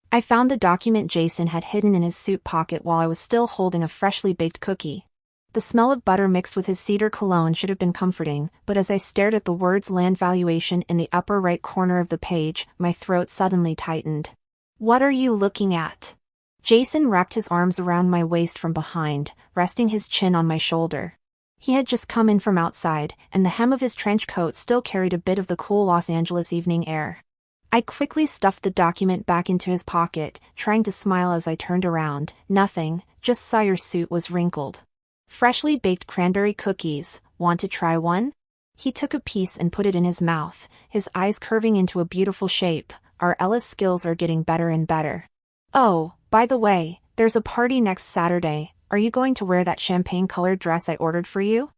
I found the document Jason had hidden in his suit pocket while I was still holding a freshly baked cookie. The smell of butter mixed with his cedar cologne should have been comforting, but as I stared at the words land valuation in the upper right corner of the page, my throat suddenly tightened. "What are you looking at?" Jason wrapped his arms around my waist from behind, resting his chin on my shoulder. He had just come in from outside, and the hem of his trench coat still carried a bit of the cool Los Angeles evening air. I quickly stuffed the document back into his pocket, trying to smile as I turned around. "Nothing, just saw your suit was wrinkled. Freshly baked cranberry cookies, want to try one?" He took a piece and put it in his mouth, his eyes curving into a beautiful shape. "Our Ella's skills are getting better and better. Oh, by the way, there's a party next Saturday. Are you going to wear that champagne-colored dress I ordered for you?"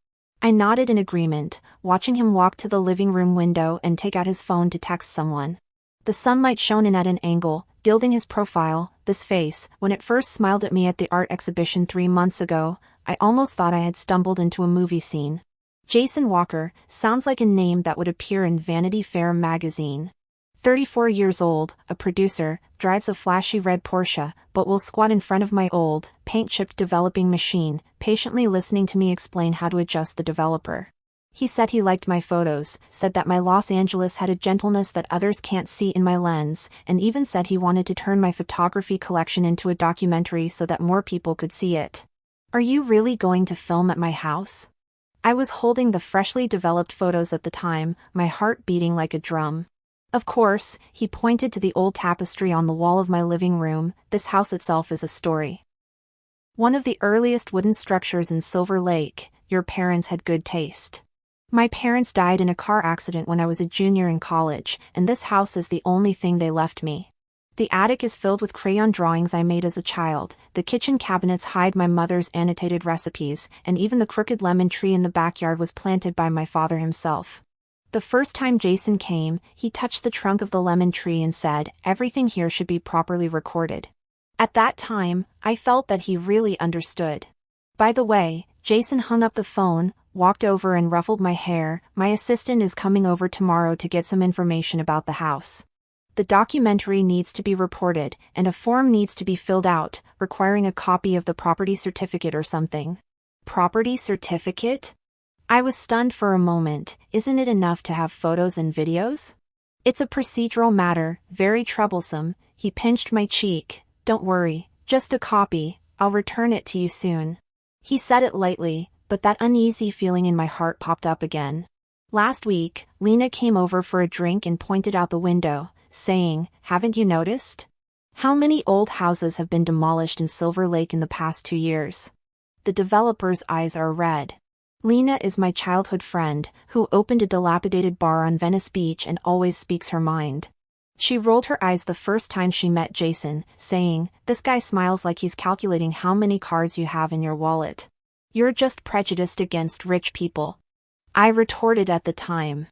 I nodded in agreement, watching him walk to the living room window and take out his phone to text someone. The sunlight shone in at an angle, gilding his profile. This face, when it first smiled at me at the art exhibition 3 months ago, I almost thought I had stumbled into a movie scene. Jason Walker sounds like a name that would appear in Vanity Fair magazine. 34 years old, a producer, drives a flashy red Porsche, but will squat in front of my old, paint-chipped developing machine, patiently listening to me explain how to adjust the developer. He said he liked my photos, said that my Los Angeles had a gentleness that others can't see in my lens, and even said he wanted to turn my photography collection into a documentary so that more people could see it. "Are you really going to film at my house?" I was holding the freshly developed photos at the time, my heart beating like a drum. "Of course," he pointed to the old tapestry on the wall of my living room. "This house itself is a story. One of the earliest wooden structures in Silver Lake. Your parents had good taste. My parents died in a car accident when I was a junior in college, and this house is the only thing they left me. The attic is filled with crayon drawings I made as a child, the kitchen cabinets hide my mother's annotated recipes, and even the crooked lemon tree in the backyard was planted by my father himself." The first time Jason came, he touched the trunk of the lemon tree and said, "Everything here should be properly recorded." At that time, I felt that he really understood. By the way, Jason hung up the phone, walked over and ruffled my hair. "My assistant is coming over tomorrow to get some information about the house. The documentary needs to be reported, and a form needs to be filled out, requiring a copy of the property certificate or something." Property certificate? I was stunned for a moment. Isn't it enough to have photos and videos? "It's a procedural matter, very troublesome." He pinched my cheek. "Don't worry, just a copy, I'll return it to you soon." He said it lightly, but that uneasy feeling in my heart popped up again. Last week, Lena came over for a drink and pointed out the window, saying, "Haven't you noticed? How many old houses have been demolished in Silver Lake in the past 2 years?" The developer's eyes are red. Lena is my childhood friend, who opened a dilapidated bar on Venice Beach and always speaks her mind. She rolled her eyes the first time she met Jason, saying, "This guy smiles like he's calculating how many cards you have in your wallet. You're just prejudiced against rich people." I retorted at the time.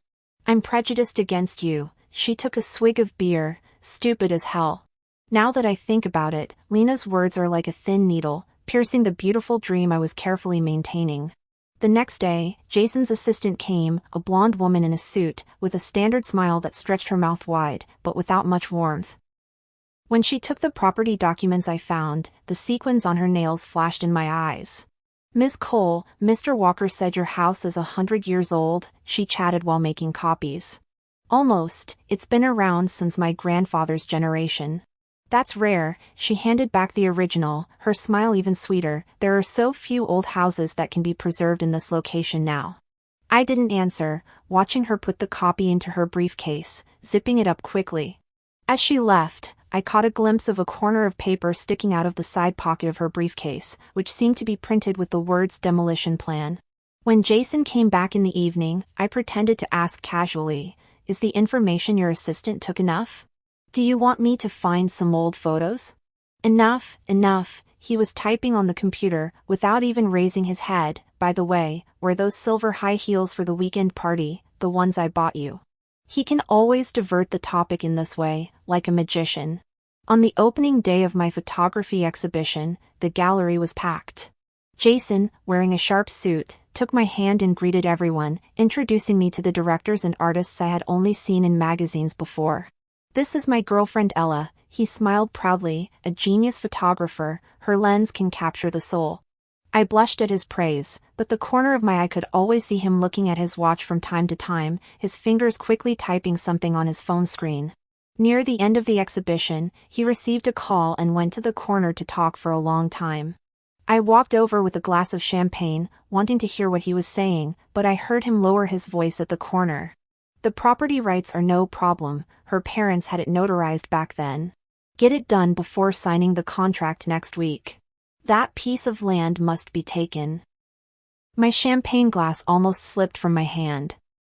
"I'm prejudiced against you." She took a swig of beer. "Stupid as hell." Now that I think about it, Lena's words are like a thin needle, piercing the beautiful dream I was carefully maintaining. The next day, Jason's assistant came, a blonde woman in a suit, with a standard smile that stretched her mouth wide, but without much warmth. When she took the property documents I found, the sequins on her nails flashed in my eyes. "Miss Cole, Mr. Walker said your house is 100 years old," she chatted while making copies. "Almost, it's been around since my grandfather's generation." "That's rare." She handed back the original, her smile even sweeter. "There are so few old houses that can be preserved in this location now." I didn't answer, watching her put the copy into her briefcase, zipping it up quickly. As she left, I caught a glimpse of a corner of paper sticking out of the side pocket of her briefcase, which seemed to be printed with the words demolition plan. When Jason came back in the evening, I pretended to ask casually, "Is the information your assistant took enough? Do you want me to find some old photos?" "Enough, enough." He was typing on the computer, without even raising his head. "By the way, wear those silver high heels for the weekend party, the ones I bought you." He can always divert the topic in this way, like a magician. On the opening day of my photography exhibition, the gallery was packed. Jason, wearing a sharp suit, took my hand and greeted everyone, introducing me to the directors and artists I had only seen in magazines before. "This is my girlfriend Ella," he smiled proudly, "a genius photographer, her lens can capture the soul." I blushed at his praise, but the corner of my eye could always see him looking at his watch from time to time, his fingers quickly typing something on his phone screen. Near the end of the exhibition, he received a call and went to the corner to talk for a long time. I walked over with a glass of champagne, wanting to hear what he was saying, but I heard him lower his voice at the corner. "The property rights are no problem, her parents had it notarized back then. Get it done before signing the contract next week. That piece of land must be taken." My champagne glass almost slipped from my hand.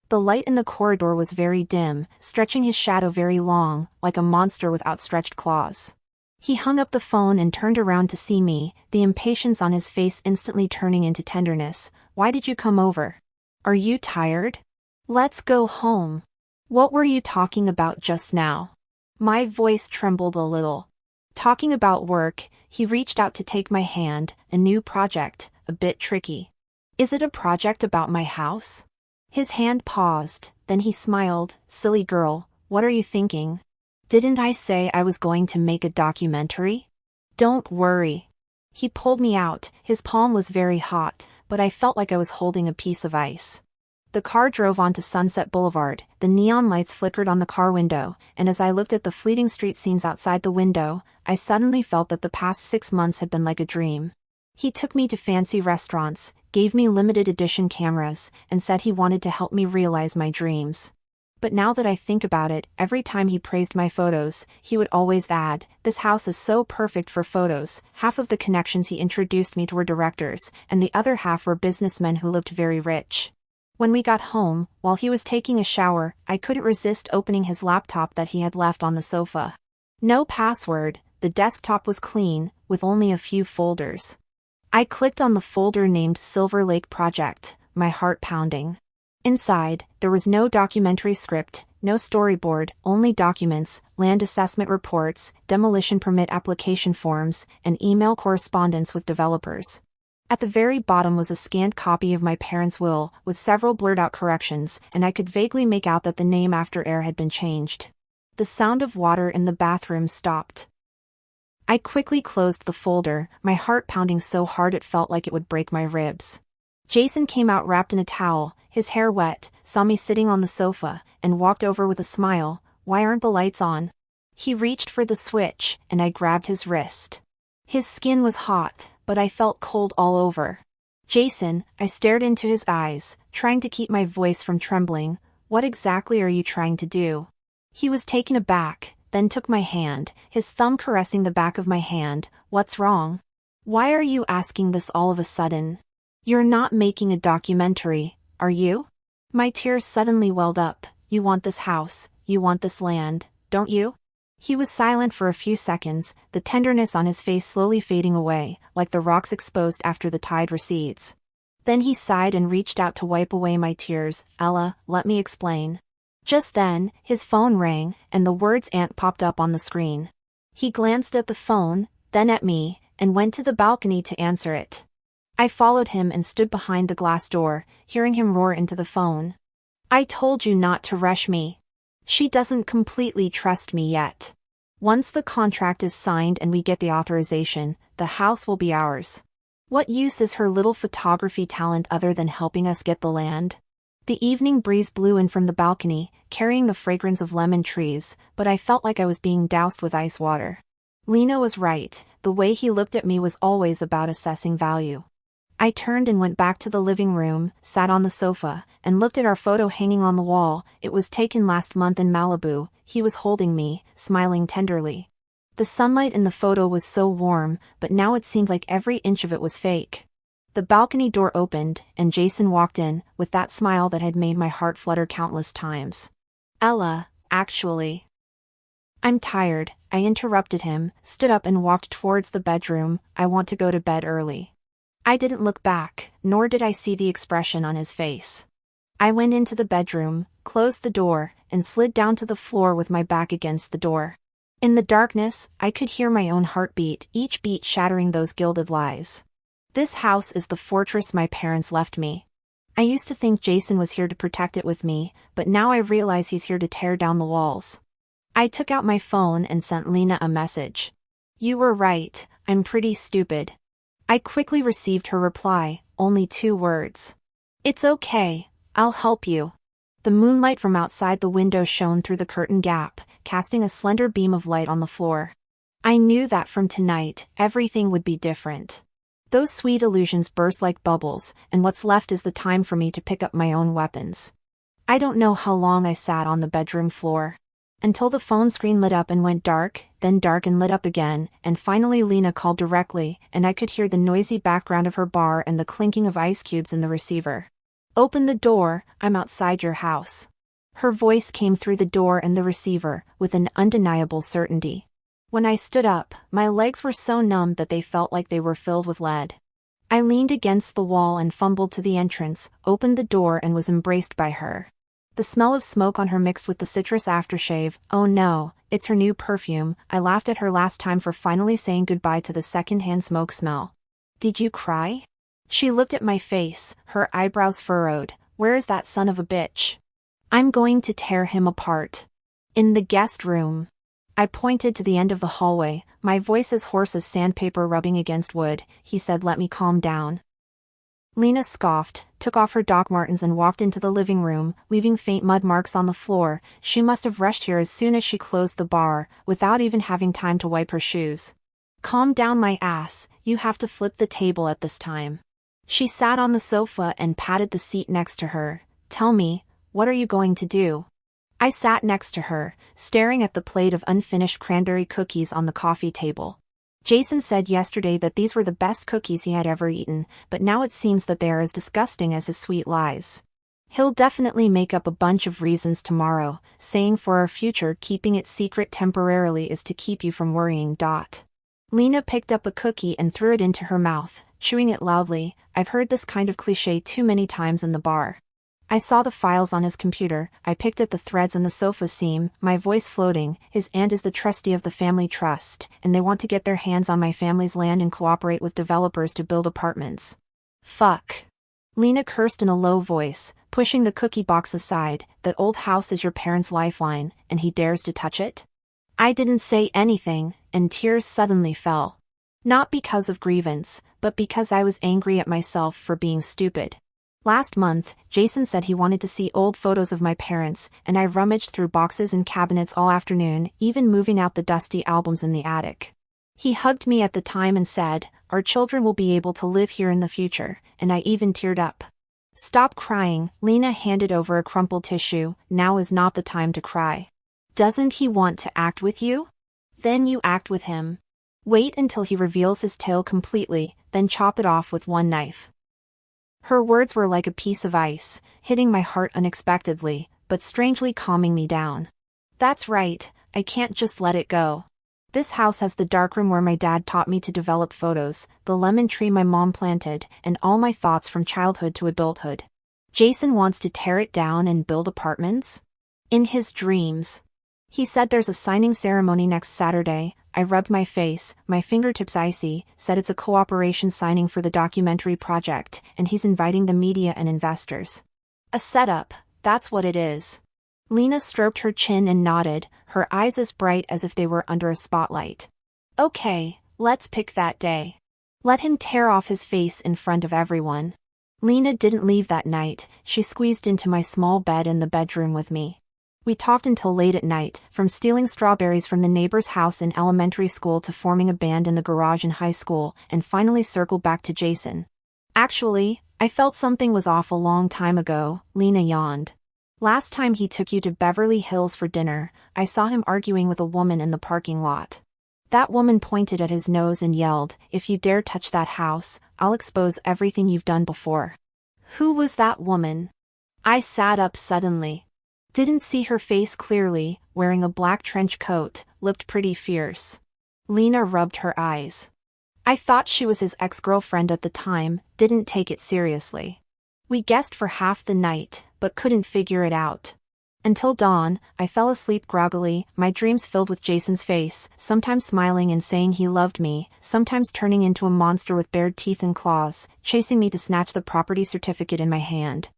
The light in the corridor was very dim, stretching his shadow very long, like a monster with outstretched claws. He hung up the phone and turned around to see me, the impatience on his face instantly turning into tenderness. "Why did you come over? Are you tired? Let's go home." "What were you talking about just now?" My voice trembled a little. "Talking about work." He reached out to take my hand, "A new project, a bit tricky." "Is it a project about my house?" His hand paused, then he smiled. "Silly girl, what are you thinking? Didn't I say I was going to make a documentary? Don't worry." He pulled me out, his palm was very hot, but I felt like I was holding a piece of ice. The car drove onto Sunset Boulevard, the neon lights flickered on the car window, and as I looked at the fleeting street scenes outside the window, I suddenly felt that the past 6 months had been like a dream. He took me to fancy restaurants, gave me limited edition cameras, and said he wanted to help me realize my dreams. But now that I think about it, every time he praised my photos, he would always add, "This house is so perfect for photos." Half of the connections he introduced me to were directors, and the other half were businessmen who lived very rich. When we got home, while he was taking a shower, I couldn't resist opening his laptop that he had left on the sofa. No password, the desktop was clean, with only a few folders. I clicked on the folder named Silver Lake Project, my heart pounding. Inside, there was no documentary script, no storyboard, only documents, land assessment reports, demolition permit application forms, and email correspondence with developers. At the very bottom was a scanned copy of my parents' will, with several blurred-out corrections, and I could vaguely make out that the name after heir had been changed. The sound of water in the bathroom stopped. I quickly closed the folder, my heart pounding so hard it felt like it would break my ribs. Jason came out wrapped in a towel, his hair wet, saw me sitting on the sofa, and walked over with a smile. "Why aren't the lights on?" He reached for the switch, and I grabbed his wrist. His skin was hot, but I felt cold all over. "Jason," I stared into his eyes, trying to keep my voice from trembling, "what exactly are you trying to do?" He was taken aback, then took my hand, his thumb caressing the back of my hand. "What's wrong? Why are you asking this all of a sudden? You're not making a documentary, are you?" My tears suddenly welled up. "You want this house, you want this land, don't you?" He was silent for a few seconds, the tenderness on his face slowly fading away, like the rocks exposed after the tide recedes. Then he sighed and reached out to wipe away my tears. "Ella, let me explain." Just then, his phone rang, and the words "aunt" popped up on the screen. He glanced at the phone, then at me, and went to the balcony to answer it. I followed him and stood behind the glass door, hearing him roar into the phone. "I told you not to rush me. She doesn't completely trust me yet. Once the contract is signed and we get the authorization, the house will be ours. What use is her little photography talent other than helping us get the land?" The evening breeze blew in from the balcony, carrying the fragrance of lemon trees, but I felt like I was being doused with ice water. Lena was right, the way he looked at me was always about assessing value. I turned and went back to the living room, sat on the sofa, and looked at our photo hanging on the wall. It was taken last month in Malibu. He was holding me, smiling tenderly. The sunlight in the photo was so warm, but now it seemed like every inch of it was fake. The balcony door opened, and Jason walked in, with that smile that had made my heart flutter countless times. "Ella, actually, I'm tired," I interrupted him, stood up and walked towards the bedroom. "I want to go to bed early." I didn't look back, nor did I see the expression on his face. I went into the bedroom, closed the door, and slid down to the floor with my back against the door. In the darkness, I could hear my own heartbeat, each beat shattering those gilded lies. This house is the fortress my parents left me. I used to think Jason was here to protect it with me, but now I realize he's here to tear down the walls. I took out my phone and sent Lena a message. You were right, I'm pretty stupid. I quickly received her reply, only 2 words. It's okay, I'll help you. The moonlight from outside the window shone through the curtain gap, casting a slender beam of light on the floor. I knew that from tonight, everything would be different. Those sweet illusions burst like bubbles, and what's left is the time for me to pick up my own weapons. I don't know how long I sat on the bedroom floor. Until the phone screen lit up and went dark, then dark and lit up again, and finally Lena called directly, and I could hear the noisy background of her bar and the clinking of ice cubes in the receiver. Open the door, I'm outside your house. Her voice came through the door and the receiver, with an undeniable certainty. When I stood up, my legs were so numb that they felt like they were filled with lead. I leaned against the wall and fumbled to the entrance, opened the door and was embraced by her. The smell of smoke on her mixed with the citrus aftershave. Oh no, it's her new perfume. I laughed at her last time for finally saying goodbye to the secondhand smoke smell. Did you cry? She looked at my face, her eyebrows furrowed. Where is that son of a bitch? I'm going to tear him apart. In the guest room. I pointed to the end of the hallway, my voice as hoarse as sandpaper rubbing against wood. He said, let me calm down. Lena scoffed, took off her Doc Martens and walked into the living room, leaving faint mud marks on the floor. She must have rushed here as soon as she closed the bar, without even having time to wipe her shoes. Calm down my ass, you have to flip the table at this time. She sat on the sofa and patted the seat next to her. Tell me, what are you going to do? I sat next to her, staring at the plate of unfinished cranberry cookies on the coffee table. Jason said yesterday that these were the best cookies he had ever eaten, but now it seems that they are as disgusting as his sweet lies. He'll definitely make up a bunch of reasons tomorrow, saying for our future keeping it secret temporarily is to keep you from worrying. Lena picked up a cookie and threw it into her mouth, chewing it loudly. I've heard this kind of cliché too many times in the bar. I saw the files on his computer, I picked at the threads in the sofa seam, my voice floating. His aunt is the trustee of the family trust, and they want to get their hands on my family's land and cooperate with developers to build apartments. Fuck. Lena cursed in a low voice, pushing the cookie box aside. That old house is your parents' lifeline, and he dares to touch it? I didn't say anything, and tears suddenly fell. Not because of grievance, but because I was angry at myself for being stupid. Last month, Jason said he wanted to see old photos of my parents, and I rummaged through boxes and cabinets all afternoon, even moving out the dusty albums in the attic. He hugged me at the time and said, our children will be able to live here in the future, and I even teared up. Stop crying, Lena handed over a crumpled tissue. Now is not the time to cry. Doesn't he want to act with you? Then you act with him. Wait until he reveals his tail completely, then chop it off with one knife. Her words were like a piece of ice, hitting my heart unexpectedly, but strangely calming me down. That's right, I can't just let it go. This house has the darkroom where my dad taught me to develop photos, the lemon tree my mom planted, and all my thoughts from childhood to adulthood. Jason wants to tear it down and build apartments? In his dreams. He said there's a signing ceremony next Saturday. I rubbed my face, my fingertips icy, said it's a cooperation signing for the documentary project, and he's inviting the media and investors. A setup, that's what it is. Lena stroked her chin and nodded, her eyes as bright as if they were under a spotlight. Okay, let's pick that day. Let him tear off his face in front of everyone. Lena didn't leave that night. She squeezed into my small bed in the bedroom with me. We talked until late at night, from stealing strawberries from the neighbor's house in elementary school to forming a band in the garage in high school, and finally circled back to Jason. Actually, I felt something was off a long time ago, Lena yawned. Last time he took you to Beverly Hills for dinner, I saw him arguing with a woman in the parking lot. That woman pointed at his nose and yelled, if you dare touch that house, I'll expose everything you've done before. Who was that woman? I sat up suddenly. Didn't see her face clearly, wearing a black trench coat, looked pretty fierce. Lena rubbed her eyes. I thought she was his ex-girlfriend at the time, didn't take it seriously. We guessed for half the night, but couldn't figure it out. Until dawn, I fell asleep groggily, my dreams filled with Jason's face, sometimes smiling and saying he loved me, sometimes turning into a monster with bared teeth and claws, chasing me to snatch the property certificate in my hand.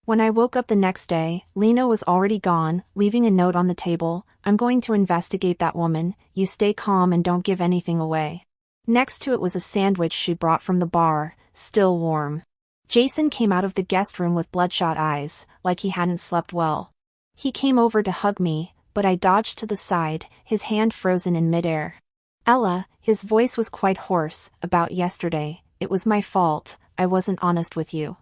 When I woke up the next day, Lena was already gone, leaving a note on the table. I'm going to investigate that woman, you stay calm and don't give anything away. Next to it was a sandwich she brought from the bar, still warm. Jason came out of the guest room with bloodshot eyes, like he hadn't slept well. He came over to hug me, but I dodged to the side, his hand frozen in midair. Ella, his voice was quite hoarse, about yesterday, it was my fault, I wasn't honest with you.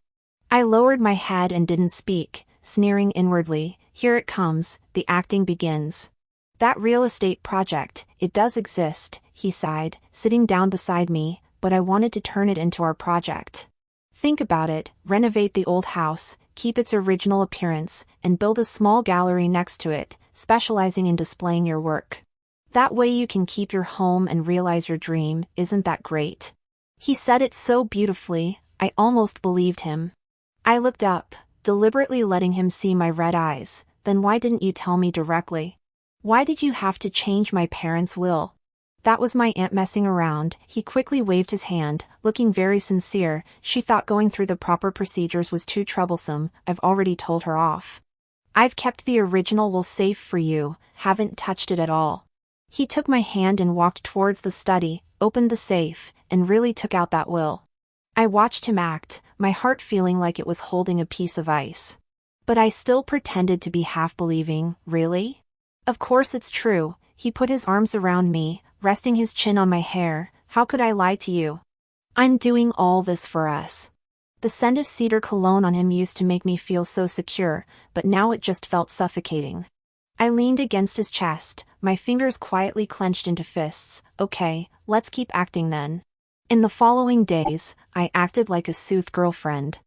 I lowered my head and didn't speak, sneering inwardly, here it comes, the acting begins. That real estate project, it does exist, he sighed, sitting down beside me, but I wanted to turn it into our project. Think about it, renovate the old house, keep its original appearance, and build a small gallery next to it, specializing in displaying your work. That way you can keep your home and realize your dream, isn't that great? He said it so beautifully, I almost believed him. I looked up, deliberately letting him see my red eyes. Then why didn't you tell me directly? Why did you have to change my parents' will? That was my aunt messing around. He quickly waved his hand, looking very sincere. She thought going through the proper procedures was too troublesome. I've already told her off. I've kept the original will safe for you, haven't touched it at all. He took my hand and walked towards the study, opened the safe, and really took out that will. I watched him act, my heart feeling like it was holding a piece of ice. But I still pretended to be half-believing. Really? Of course it's true. He put his arms around me, resting his chin on my hair. How could I lie to you? I'm doing all this for us. The scent of cedar cologne on him used to make me feel so secure, but now it just felt suffocating. I leaned against his chest, my fingers quietly clenched into fists. Okay, let's keep acting then. In the following days, I acted like a soothed girlfriend.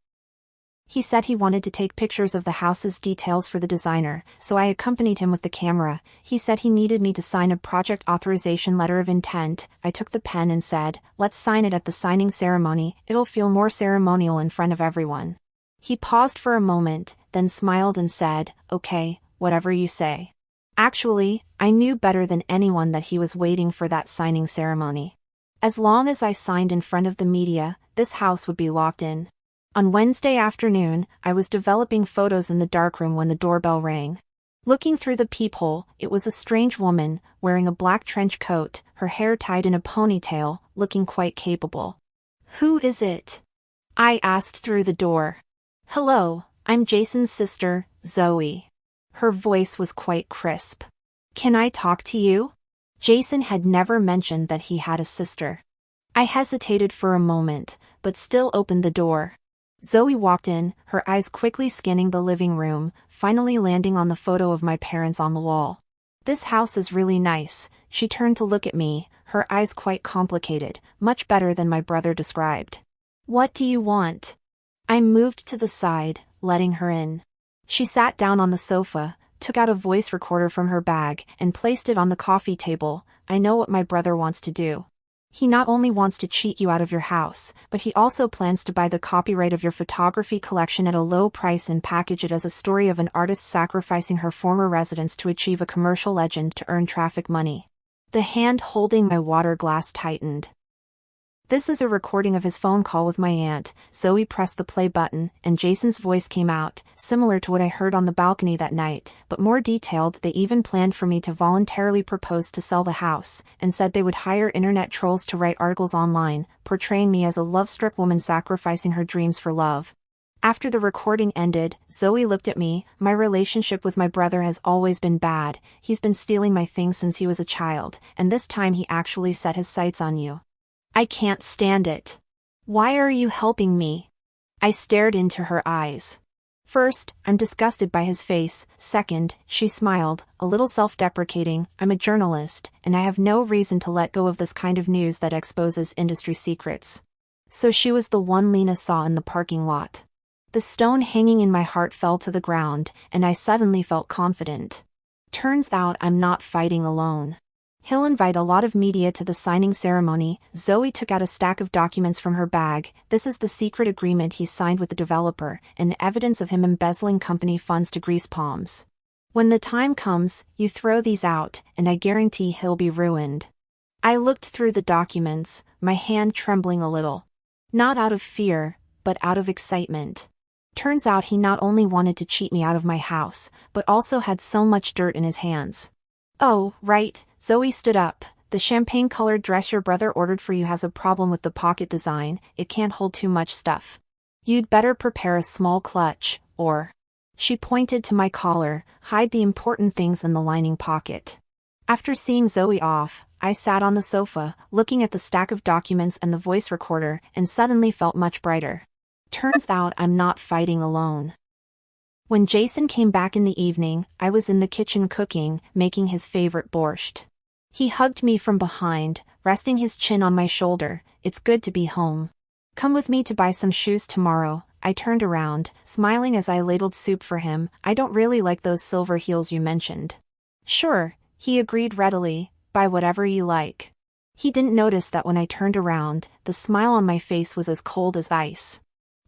He said he wanted to take pictures of the house's details for the designer, so I accompanied him with the camera. He said he needed me to sign a project authorization letter of intent. I took the pen and said, let's sign it at the signing ceremony, it'll feel more ceremonial in front of everyone. He paused for a moment, then smiled and said, okay, whatever you say. Actually, I knew better than anyone that he was waiting for that signing ceremony. As long as I signed in front of the media, this house would be locked in. On Wednesday afternoon, I was developing photos in the darkroom when the doorbell rang. Looking through the peephole, it was a strange woman, wearing a black trench coat, her hair tied in a ponytail, looking quite capable. Who is it? I asked through the door. Hello, I'm Jason's sister, Zoe. Her voice was quite crisp. Can I talk to you? Jason had never mentioned that he had a sister. I hesitated for a moment, but still opened the door. Zoe walked in, her eyes quickly scanning the living room, finally landing on the photo of my parents on the wall. This house is really nice. She turned to look at me, her eyes quite complicated, much better than my brother described. What do you want? I moved to the side, letting her in. She sat down on the sofa, took out a voice recorder from her bag, and placed it on the coffee table. I know what my brother wants to do. He not only wants to cheat you out of your house, but he also plans to buy the copyright of your photography collection at a low price and package it as a story of an artist sacrificing her former residence to achieve a commercial legend to earn traffic money. The hand holding my water glass tightened. This is a recording of his phone call with my aunt. Zoe pressed the play button, and Jason's voice came out, similar to what I heard on the balcony that night, but more detailed. They even planned for me to voluntarily propose to sell the house, and said they would hire internet trolls to write articles online, portraying me as a love-struck woman sacrificing her dreams for love. After the recording ended, Zoe looked at me. My relationship with my brother has always been bad. He's been stealing my things since he was a child, and this time he actually set his sights on you. I can't stand it. Why are you helping me? I stared into her eyes. First, I'm disgusted by his face. Second, she smiled, a little self-deprecating. I'm a journalist, and I have no reason to let go of this kind of news that exposes industry secrets. So she was the one Lena saw in the parking lot. The stone hanging in my heart fell to the ground, and I suddenly felt confident. Turns out I'm not fighting alone. He'll invite a lot of media to the signing ceremony. Zoe took out a stack of documents from her bag. This is the secret agreement he signed with the developer, and evidence of him embezzling company funds to grease palms. When the time comes, you throw these out, and I guarantee he'll be ruined. I looked through the documents, my hand trembling a little. Not out of fear, but out of excitement. Turns out he not only wanted to cheat me out of my house, but also had so much dirt in his hands. Oh, right, Zoe stood up. The champagne-colored dress your brother ordered for you has a problem with the pocket design, it can't hold too much stuff. You'd better prepare a small clutch, or... She pointed to my collar, hide the important things in the lining pocket. After seeing Zoe off, I sat on the sofa, looking at the stack of documents and the voice recorder, and suddenly felt much brighter. Turns out I'm not fighting alone. When Jason came back in the evening, I was in the kitchen cooking, making his favorite borscht. He hugged me from behind, resting his chin on my shoulder. It's good to be home. Come with me to buy some shoes tomorrow. I turned around, smiling as I ladled soup for him. I don't really like those silver heels you mentioned. Sure, he agreed readily, buy whatever you like. He didn't notice that when I turned around, the smile on my face was as cold as ice.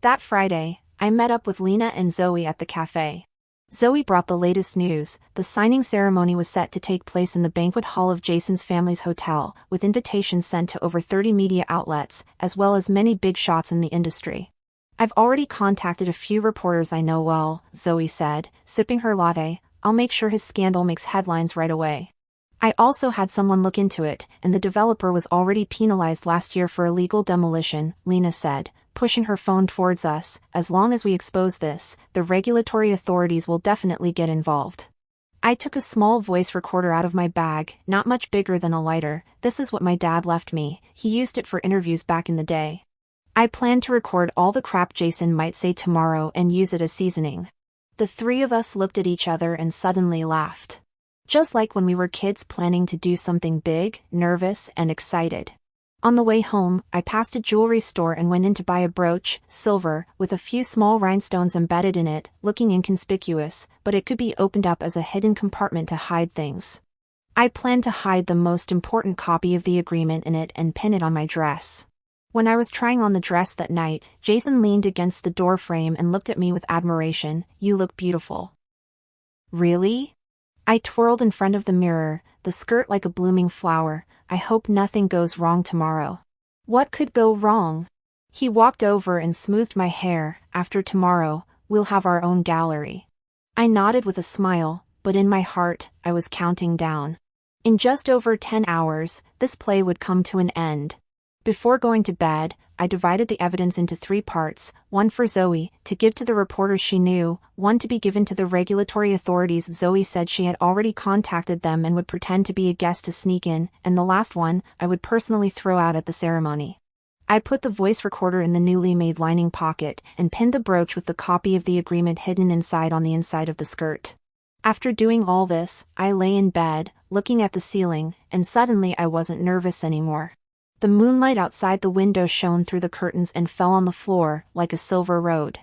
That Friday, I met up with Lena and Zoe at the cafe. Zoe brought the latest news. The signing ceremony was set to take place in the banquet hall of Jason's family's hotel, with invitations sent to over 30 media outlets, as well as many big shots in the industry. I've already contacted a few reporters I know well, Zoe said, sipping her latte. I'll make sure his scandal makes headlines right away. I also had someone look into it, and the developer was already penalized last year for illegal demolition, Lena said, pushing her phone towards us. As long as we expose this, the regulatory authorities will definitely get involved. I took a small voice recorder out of my bag, not much bigger than a lighter. This is what my dad left me. He used it for interviews back in the day. I planned to record all the crap Jason might say tomorrow and use it as seasoning. The three of us looked at each other and suddenly laughed. Just like when we were kids planning to do something big, nervous and excited. On the way home, I passed a jewelry store and went in to buy a brooch, silver, with a few small rhinestones embedded in it, looking inconspicuous, but it could be opened up as a hidden compartment to hide things. I planned to hide the most important copy of the agreement in it and pin it on my dress. When I was trying on the dress that night, Jason leaned against the door frame and looked at me with admiration. You look beautiful. Really? I twirled in front of the mirror, the skirt like a blooming flower. I hope nothing goes wrong tomorrow. What could go wrong? He walked over and smoothed my hair. After tomorrow, we'll have our own gallery. I nodded with a smile, but in my heart, I was counting down. In just over 10 hours, this play would come to an end. Before going to bed, I divided the evidence into 3 parts, one for Zoe, to give to the reporters she knew, one to be given to the regulatory authorities. Zoe said she had already contacted them and would pretend to be a guest to sneak in, and the last one, I would personally throw out at the ceremony. I put the voice recorder in the newly made lining pocket, and pinned the brooch with the copy of the agreement hidden inside on the inside of the skirt. After doing all this, I lay in bed, looking at the ceiling, and suddenly I wasn't nervous anymore. The moonlight outside the window shone through the curtains and fell on the floor, like a silver road.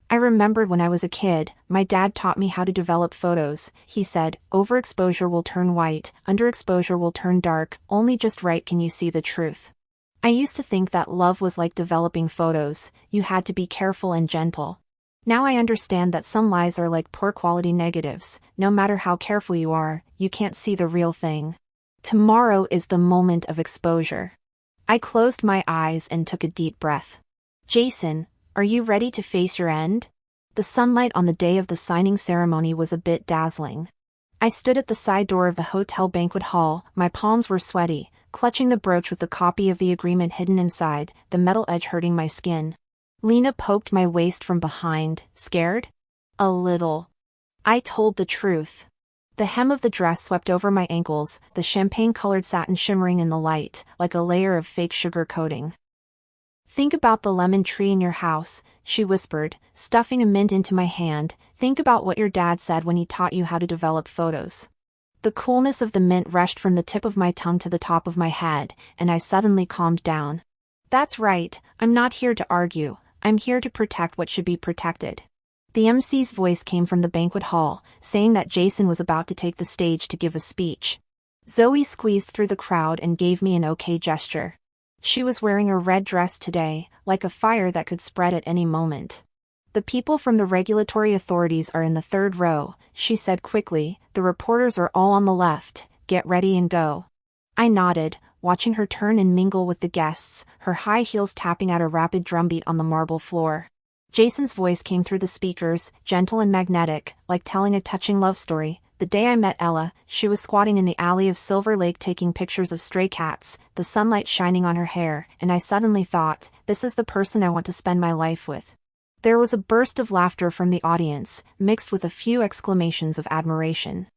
I remembered when I was a kid, my dad taught me how to develop photos. He said, overexposure will turn white, underexposure will turn dark, only just right can you see the truth. I used to think that love was like developing photos, you had to be careful and gentle. Now I understand that some lies are like poor quality negatives, no matter how careful you are, you can't see the real thing. Tomorrow is the moment of exposure. I closed my eyes and took a deep breath. Jason, are you ready to face your end? The sunlight on the day of the signing ceremony was a bit dazzling. I stood at the side door of the hotel banquet hall, my palms were sweaty, clutching the brooch with the copy of the agreement hidden inside, the metal edge hurting my skin. Lena poked my waist from behind. Scared? A little. I told the truth. The hem of the dress swept over my ankles, the champagne-colored satin shimmering in the light, like a layer of fake sugar coating. Think about the lemon tree in your house, she whispered, stuffing a mint into my hand. Think about what your dad said when he taught you how to develop photos. The coolness of the mint rushed from the tip of my tongue to the top of my head, and I suddenly calmed down. That's right, I'm not here to argue, I'm here to protect what should be protected. The MC's voice came from the banquet hall, saying that Jason was about to take the stage to give a speech. Zoe squeezed through the crowd and gave me an okay gesture. She was wearing a red dress today, like a fire that could spread at any moment. The people from the regulatory authorities are in the 3rd row, she said quickly. The reporters are all on the left, get ready and go. I nodded, watching her turn and mingle with the guests, her high heels tapping at a rapid drumbeat on the marble floor. Jason's voice came through the speakers, gentle and magnetic, like telling a touching love story. The day I met Ella, she was squatting in the alley of Silver Lake taking pictures of stray cats, the sunlight shining on her hair, and I suddenly thought, this is the person I want to spend my life with. There was a burst of laughter from the audience, mixed with a few exclamations of admiration.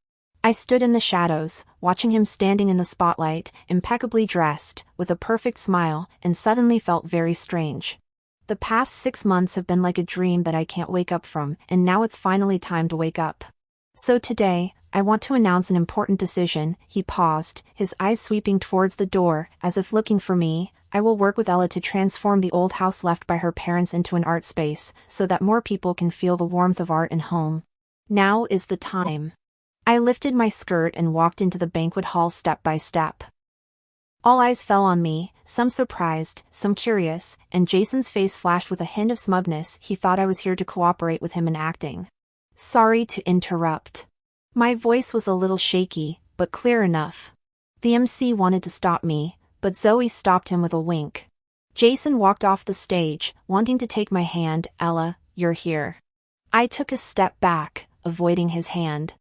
I stood in the shadows, watching him standing in the spotlight, impeccably dressed, with a perfect smile, and suddenly felt very strange. The past 6 months have been like a dream that I can't wake up from, and now it's finally time to wake up. So today, I want to announce an important decision. He paused, his eyes sweeping towards the door, as if looking for me. I will work with Ella to transform the old house left by her parents into an art space, so that more people can feel the warmth of art and home. Now is the time. I lifted my skirt and walked into the banquet hall step by step. All eyes fell on me, some surprised, some curious, and Jason's face flashed with a hint of smugness. He thought I was here to cooperate with him in acting. Sorry to interrupt. My voice was a little shaky, but clear enough. The MC wanted to stop me, but Zoe stopped him with a wink. Jason walked off the stage, wanting to take my hand. Ella, you're here. I took a step back, avoiding his hand.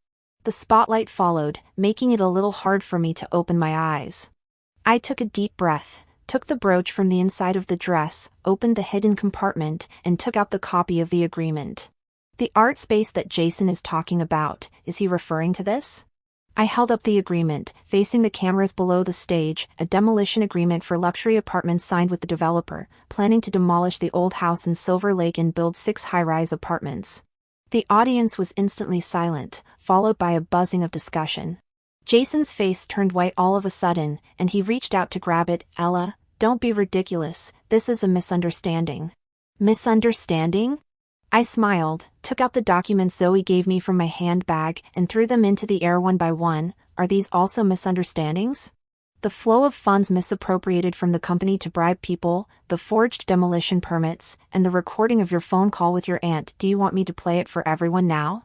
The spotlight followed, making it a little hard for me to open my eyes. I took a deep breath, took the brooch from the inside of the dress, opened the hidden compartment, and took out the copy of the agreement. The art space that Jason is talking about, is he referring to this? I held up the agreement, facing the cameras below the stage, a demolition agreement for luxury apartments signed with the developer, planning to demolish the old house in Silver Lake and build 6 high-rise apartments. The audience was instantly silent, followed by a buzzing of discussion. Jason's face turned white all of a sudden, and he reached out to grab it. Ella, don't be ridiculous, this is a misunderstanding. Misunderstanding? I smiled, took out the documents Zoe gave me from my handbag, and threw them into the air one by one. Are these also misunderstandings? The flow of funds misappropriated from the company to bribe people, the forged demolition permits, and the recording of your phone call with your aunt. Do you want me to play it for everyone now?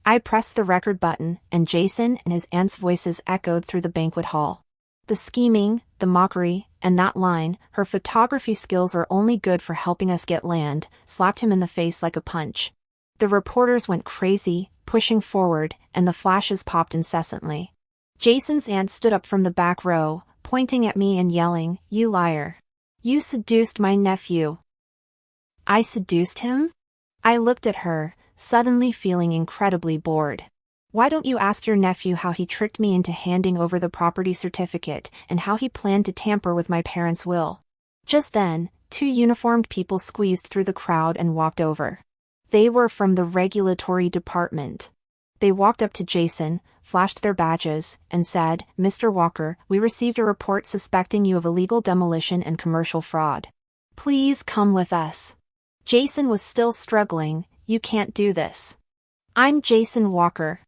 I pressed the record button, and Jason and his aunt's voices echoed through the banquet hall. The scheming, the mockery, and that line, her photography skills are only good for helping us get land, slapped him in the face like a punch. The reporters went crazy, pushing forward, and the flashes popped incessantly. Jason's aunt stood up from the back row, pointing at me and yelling, "You liar. You seduced my nephew." I seduced him? I looked at her, suddenly feeling incredibly bored. Why don't you ask your nephew how he tricked me into handing over the property certificate, and how he planned to tamper with my parents' will? Just then, 2 uniformed people squeezed through the crowd and walked over. They were from the regulatory department. They walked up to Jason, flashed their badges, and said, "Mr. Walker, we received a report suspecting you of illegal demolition and commercial fraud. Please come with us." Jason was still struggling. "You can't do this. I'm Jason Walker."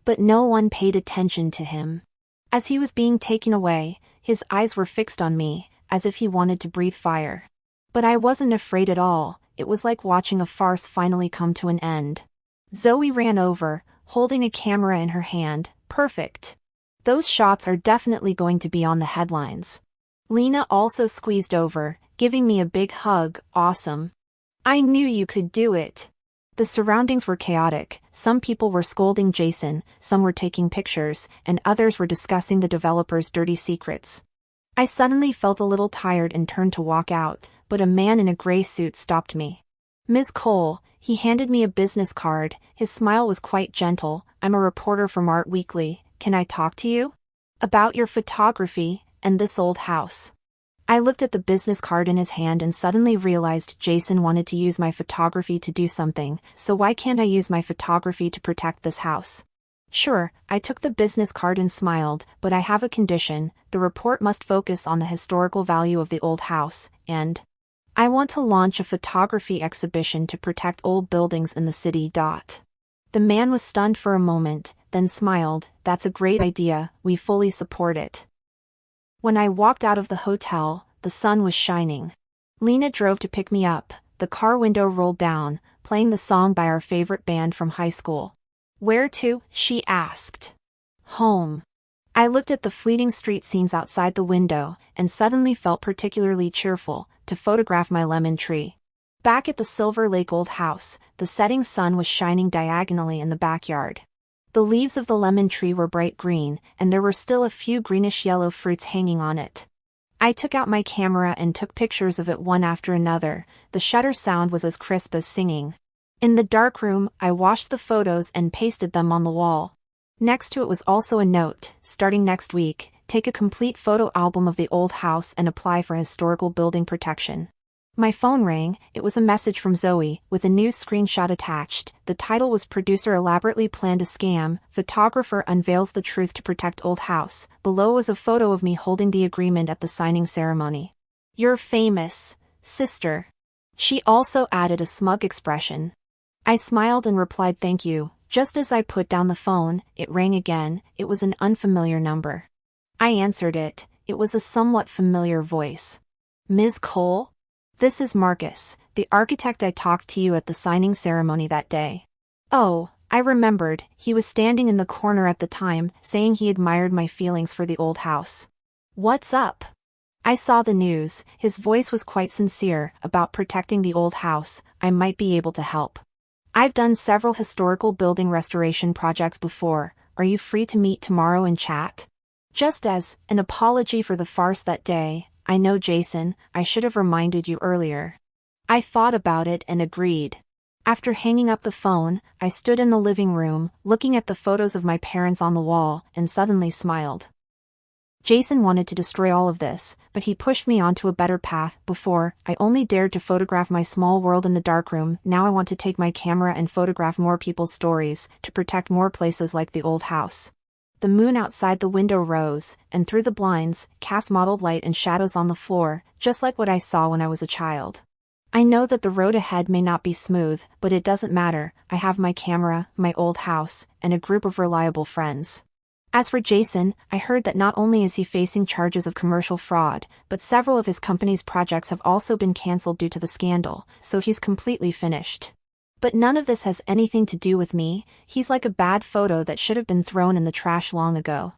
But no one paid attention to him. As he was being taken away, his eyes were fixed on me, as if he wanted to breathe fire. But I wasn't afraid at all. It was like watching a farce finally come to an end. Zoe ran over, holding a camera in her hand. Perfect. Those shots are definitely going to be on the headlines. Lena also squeezed over, giving me a big hug. Awesome. I knew you could do it. The surroundings were chaotic. Some people were scolding Jason, some were taking pictures, and others were discussing the developer's dirty secrets. I suddenly felt a little tired and turned to walk out, but a man in a gray suit stopped me. "Ms. Cole," he handed me a business card. His smile was quite gentle. "I'm a reporter from Art Weekly. Can I talk to you? About your photography, and this old house." I looked at the business card in his hand and suddenly realized Jason wanted to use my photography to do something, so why can't I use my photography to protect this house? Sure, I took the business card and smiled, but I have a condition. The report must focus on the historical value of the old house, and I want to launch a photography exhibition to protect old buildings in the city. The man was stunned for a moment, then smiled. "That's a great idea, we fully support it." When I walked out of the hotel, the sun was shining. Lena drove to pick me up. The car window rolled down, playing the song by our favorite band from high school. "Where to?" she asked. "Home." I looked at the fleeting street scenes outside the window, and suddenly felt particularly cheerful, to photograph my lemon tree. Back at the Silver Lake old house, the setting sun was shining diagonally in the backyard. The leaves of the lemon tree were bright green, and there were still a few greenish-yellow fruits hanging on it. I took out my camera and took pictures of it one after another. The shutter sound was as crisp as singing. In the dark room, I washed the photos and pasted them on the wall. Next to it was also a note: starting next week, take a complete photo album of the old house and apply for historical building protection. My phone rang. It was a message from Zoe, with a news screenshot attached. The title was "Producer Elaborately Planned a Scam, Photographer Unveils the Truth to Protect Old House." Below was a photo of me holding the agreement at the signing ceremony. "You're famous, sister." She also added a smug expression. I smiled and replied thank you. Just as I put down the phone, it rang again. It was an unfamiliar number. I answered it. It was a somewhat familiar voice. "Ms. Cole? This is Marcus, the architect I talked to you at the signing ceremony that day." Oh, I remembered. He was standing in the corner at the time, saying he admired my feelings for the old house. "What's up?" I saw the news. His voice was quite sincere. "About protecting the old house, I might be able to help. I've done several historical building restoration projects before. Are you free to meet tomorrow and chat?" Just as an apology for the farce that day, "I know, Jason, I should have reminded you earlier." I thought about it and agreed. After hanging up the phone, I stood in the living room, looking at the photos of my parents on the wall, and suddenly smiled. Jason wanted to destroy all of this, but he pushed me onto a better path. Before, I only dared to photograph my small world in the darkroom. Now I want to take my camera and photograph more people's stories, to protect more places like the old house. The moon outside the window rose, and through the blinds, cast mottled light and shadows on the floor, just like what I saw when I was a child. I know that the road ahead may not be smooth, but it doesn't matter. I have my camera, my old house, and a group of reliable friends. As for Jason, I heard that not only is he facing charges of commercial fraud, but several of his company's projects have also been cancelled due to the scandal, so he's completely finished. But none of this has anything to do with me. He's like a bad photo that should have been thrown in the trash long ago.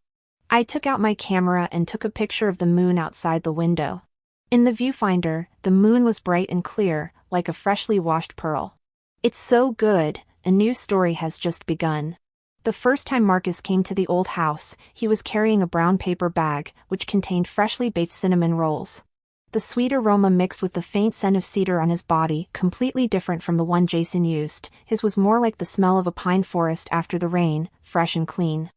I took out my camera and took a picture of the moon outside the window. In the viewfinder, the moon was bright and clear, like a freshly washed pearl. It's so good, a new story has just begun. The first time Marcus came to the old house, he was carrying a brown paper bag, which contained freshly baked cinnamon rolls. The sweet aroma mixed with the faint scent of cedar on his body, completely different from the one Jason used. His was more like the smell of a pine forest after the rain, fresh and clean.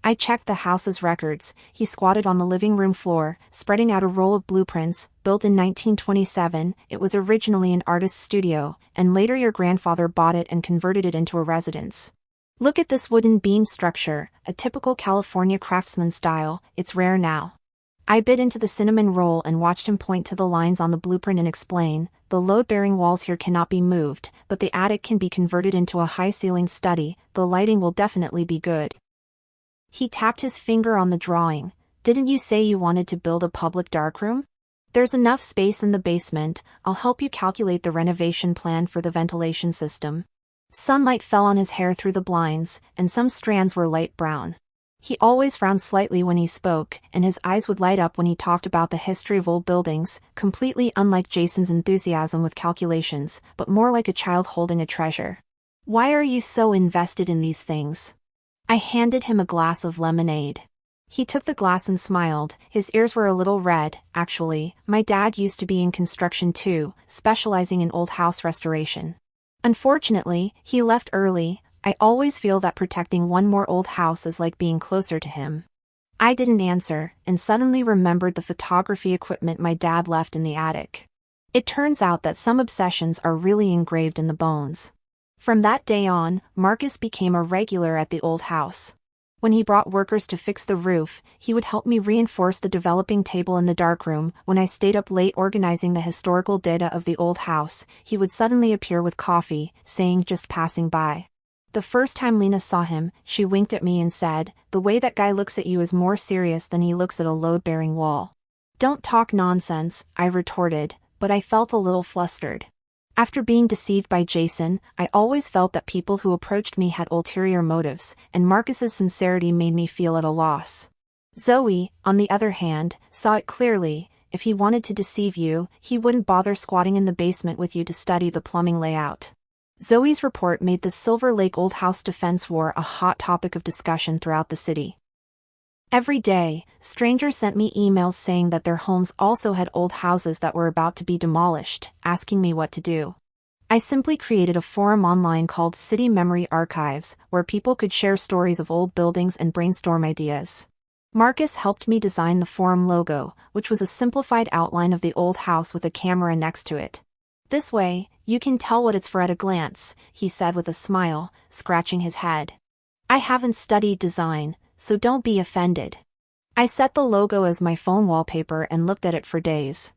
I checked the house's records. He squatted on the living room floor, spreading out a roll of blueprints. Built in 1927, it was originally an artist's studio, and later your grandfather bought it and converted it into a residence. "Look at this wooden beam structure, a typical California craftsman style. It's rare now." I bit into the cinnamon roll and watched him point to the lines on the blueprint and explain, "The load-bearing walls here cannot be moved, but the attic can be converted into a high-ceiling study. The lighting will definitely be good." He tapped his finger on the drawing. "Didn't you say you wanted to build a public darkroom? There's enough space in the basement. I'll help you calculate the renovation plan for the ventilation system." Sunlight fell on his hair through the blinds, and some strands were light brown. He always frowned slightly when he spoke, and his eyes would light up when he talked about the history of old buildings, completely unlike Jason's enthusiasm with calculations, but more like a child holding a treasure. "Why are you so invested in these things?" I handed him a glass of lemonade. He took the glass and smiled. His ears were a little red. "Actually, my dad used to be in construction too, specializing in old house restoration. Unfortunately, he left early. I always feel that protecting one more old house is like being closer to him." I didn't answer, and suddenly remembered the photography equipment my dad left in the attic. It turns out that some obsessions are really engraved in the bones. From that day on, Marcus became a regular at the old house. When he brought workers to fix the roof, he would help me reinforce the developing table in the darkroom. When I stayed up late organizing the historical data of the old house, he would suddenly appear with coffee, saying, "Just passing by." The first time Lena saw him, she winked at me and said, "The way that guy looks at you is more serious than he looks at a load-bearing wall." "Don't talk nonsense," I retorted, but I felt a little flustered. After being deceived by Jason, I always felt that people who approached me had ulterior motives, and Marcus's sincerity made me feel at a loss. Zoe, on the other hand, saw it clearly. if he wanted to deceive you, he wouldn't bother squatting in the basement with you to study the plumbing layout. Zoe's report made the Silver Lake Old House Defense War a hot topic of discussion throughout the city. Every day, strangers sent me emails saying that their homes also had old houses that were about to be demolished, asking me what to do. I simply created a forum online called City Memory Archives, where people could share stories of old buildings and brainstorm ideas. Marcus helped me design the forum logo, which was a simplified outline of the old house with a camera next to it. This way, you can tell what it's for at a glance, he said with a smile, scratching his head. I haven't studied design, so don't be offended. I set the logo as my phone wallpaper and looked at it for days.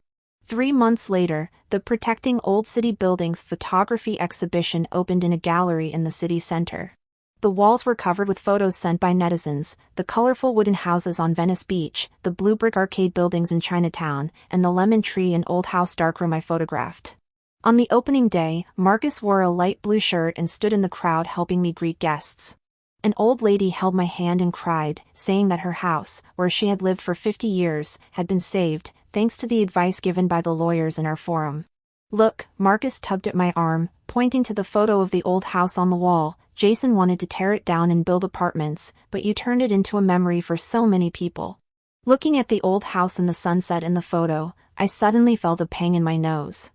3 months later, the Protecting Old City Buildings photography exhibition opened in a gallery in the city center. The walls were covered with photos sent by netizens, the colorful wooden houses on Venice Beach, the blue brick arcade buildings in Chinatown, and the lemon tree and old house darkroom I photographed. On the opening day, Marcus wore a light blue shirt and stood in the crowd helping me greet guests. An old lady held my hand and cried, saying that her house, where she had lived for 50 years, had been saved, thanks to the advice given by the lawyers in our forum. Look, Marcus tugged at my arm, pointing to the photo of the old house on the wall. Jason wanted to tear it down and build apartments, but you turned it into a memory for so many people. Looking at the old house in the sunset in the photo, I suddenly felt a pang in my nose.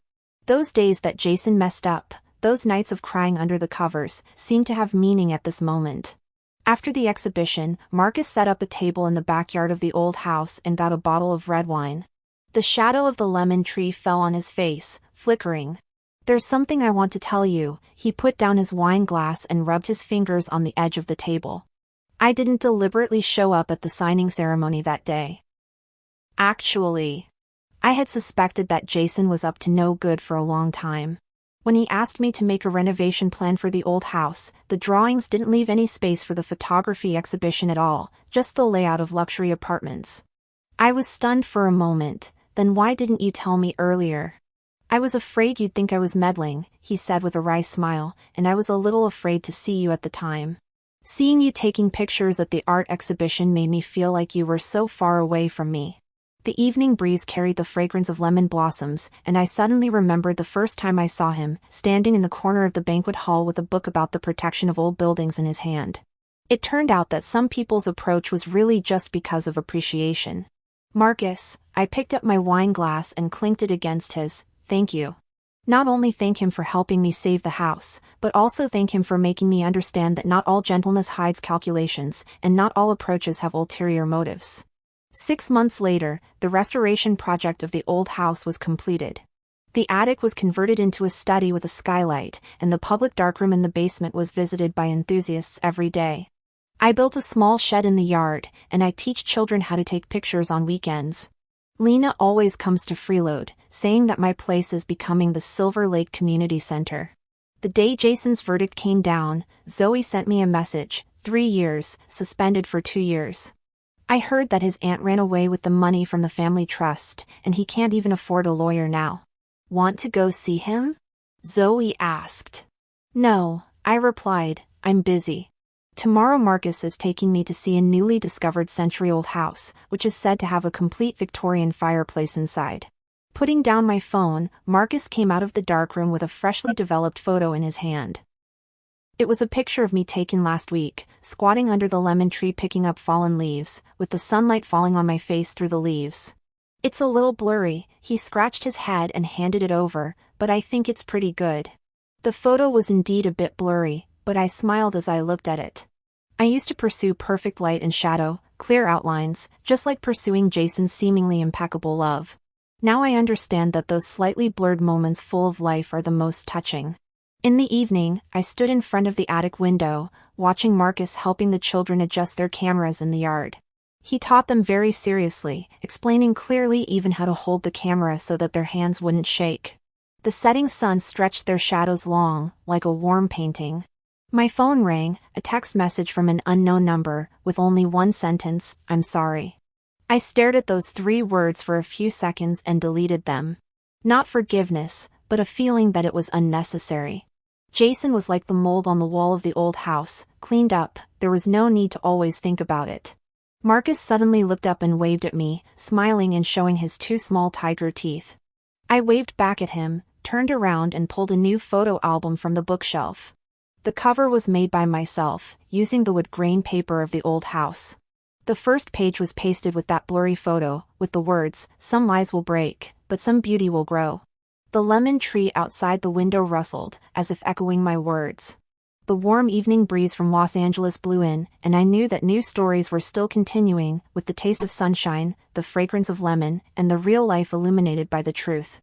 Those days that Jason messed up, those nights of crying under the covers, seemed to have meaning at this moment. After the exhibition, Marcus set up a table in the backyard of the old house and got a bottle of red wine. The shadow of the lemon tree fell on his face, flickering. There's something I want to tell you. He put down his wine glass and rubbed his fingers on the edge of the table. I didn't deliberately show up at the signing ceremony that day. Actually, I had suspected that Jason was up to no good for a long time. When he asked me to make a renovation plan for the old house, the drawings didn't leave any space for the photography exhibition at all, just the layout of luxury apartments. I was stunned for a moment. Then why didn't you tell me earlier? I was afraid you'd think I was meddling, he said with a wry smile, and I was a little afraid to see you at the time. Seeing you taking pictures at the art exhibition made me feel like you were so far away from me. The evening breeze carried the fragrance of lemon blossoms, and I suddenly remembered the first time I saw him, standing in the corner of the banquet hall with a book about the protection of old buildings in his hand. It turned out that some people's approach was really just because of appreciation. Marcus, I picked up my wine glass and clinked it against his. Thank you. Not only thank him for helping me save the house, but also thank him for making me understand that not all gentleness hides calculations, and not all approaches have ulterior motives. 6 months later, the restoration project of the old house was completed. The attic was converted into a study with a skylight, and the public darkroom in the basement was visited by enthusiasts every day. I built a small shed in the yard, and I teach children how to take pictures on weekends. Lena always comes to freeload, saying that my place is becoming the Silver Lake Community Center. The day Jason's verdict came down, Zoe sent me a message, 3 years, suspended for 2 years. I heard that his aunt ran away with the money from the family trust, and he can't even afford a lawyer now. Want to go see him? Zoe asked. No, I replied, I'm busy. Tomorrow Marcus is taking me to see a newly discovered century-old house, which is said to have a complete Victorian fireplace inside. Putting down my phone, Marcus came out of the darkroom with a freshly developed photo in his hand. It was a picture of me taken last week, squatting under the lemon tree picking up fallen leaves, with the sunlight falling on my face through the leaves. It's a little blurry, he scratched his head and handed it over, but I think it's pretty good. The photo was indeed a bit blurry, but I smiled as I looked at it. I used to pursue perfect light and shadow, clear outlines, just like pursuing Jason's seemingly impeccable love. Now I understand that those slightly blurred moments full of life are the most touching. In the evening, I stood in front of the attic window, watching Marcus helping the children adjust their cameras in the yard. He taught them very seriously, explaining clearly even how to hold the camera so that their hands wouldn't shake. The setting sun stretched their shadows long, like a warm painting. My phone rang, a text message from an unknown number, with only one sentence, I'm sorry. I stared at those 3 words for a few seconds and deleted them. Not forgiveness, but a feeling that it was unnecessary. Jason was like the mold on the wall of the old house, cleaned up, there was no need to always think about it. Marcus suddenly looked up and waved at me, smiling and showing his two small tiger teeth. I waved back at him, turned around and pulled a new photo album from the bookshelf. The cover was made by myself, using the wood grain paper of the old house. The first page was pasted with that blurry photo, with the words, "Some lies will break, but some beauty will grow." The lemon tree outside the window rustled, as if echoing my words. The warm evening breeze from Los Angeles blew in, and I knew that new stories were still continuing, with the taste of sunshine, the fragrance of lemon, and the real life illuminated by the truth.